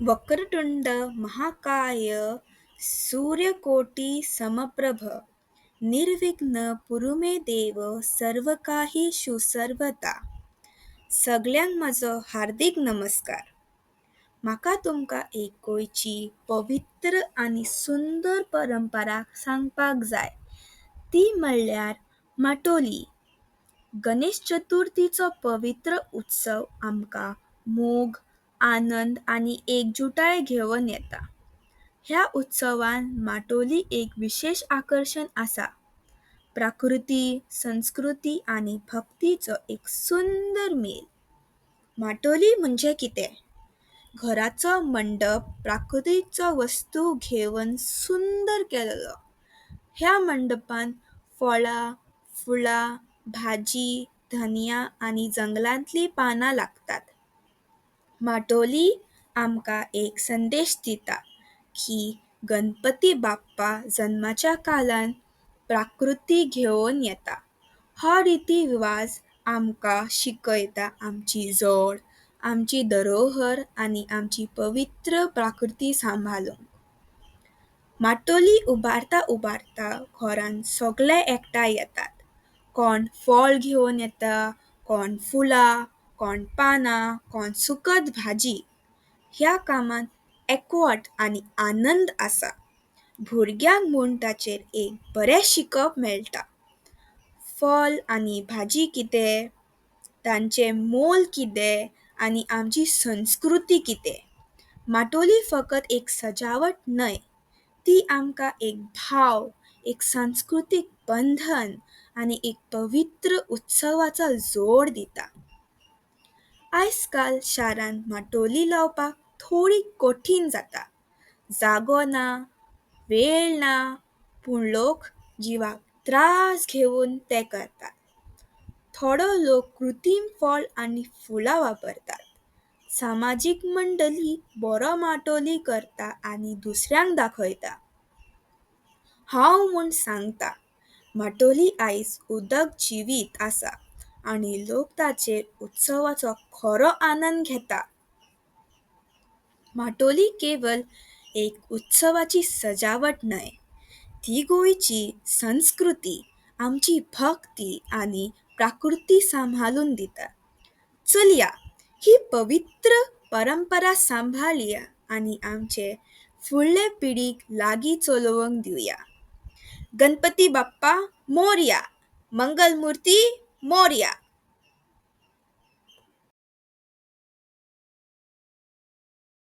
वक्रतुंड महाकाय सूर्यकोटी समप्रभ निर्विघ्न पुरुमे देव सर्व काही सुसर्वता. सगळ्यांक म्हजो हार्दिक नमस्कार. म्हाका तुमकां एक गोंयची पवित्र आनी सुंदर परंपरा सांगपाक जाय. ती म्हणल्यार माटोली. गणेश चतुर्थीचो पवित्र उत्सव आमकां मोग, आनंद आनी एकजुटाय घेवन येता. ह्या उत्सवान माटोली एक विशेष आकर्षण आसा. प्रकृती, संस्कृती आनी भक्तीचो एक सुंदर मेल. माटोली म्हणजे कितें? घराचो मंडप प्राकृतीचो वस्तू घेवन सुंदर केलेलो. ह्या मंडपान फळां, फुलां, भाजी, धनिया आनी जंगलांतली पानां लागतात. माटोली आमकां एक संदेश दिता की गणपती बाप्पा जन्माच्या काळान प्रकृती घेवन येता. हो रिती रिवाज आमकां शिकयता आमची जोड, आमची धरोहर आनी आमची पवित्र प्रकृती सांबाळूंक. माटोली उबारता उबारता घरान सगळे एकठांय येतात. कोण फळ घेवन येता, कोण फुलां, कोण पानां, कोण सुकत भाजी. ह्या कामात एकवट आनी आनंद आसा. भुरग्यांक म्हूण ताचेर एक बरें शिकप मेळटा. फळ आनी भाजी कितें, तांचें मोल कितें आनी आमची संस्कृती कितें. माटोली फकत एक सजावट न्हय, ती आमकां एक भाव, एक सांस्कृतिक बंधन आनी एक पवित्र उत्सवाचो जोड दिता. आयज काल शारांत माटोली लावपाक थोडी कठीण जाता. जागो ना, वेळ ना, पूण लोक जिवाक त्रास घेवन ते करतात. थोडो लोक कृत्रीम फळ आनी फुलां वापरतात. सामाजीक मंडळी बरो माटोली करता आनी दुसऱ्यांक दाखयता. हांव म्हूण सांगता, माटोली आयज उदक जिवीत आसा आनी लोक ताचेर उत्सवाचो खरो आनंद घेता. माटोली केवल एक उत्सवाची सजावट न्हय, ती गोंयची संस्कृती, आमची भक्ती आनी प्रकृती सांबाळून दिता. चलया, ही पवित्र परंपरा सांबाळया आनी आमचे फुडले पिढीक लागीं चलोवंक दिवया. गणपती बाप्पा मोरया. मंगलमूर्ती मोरया.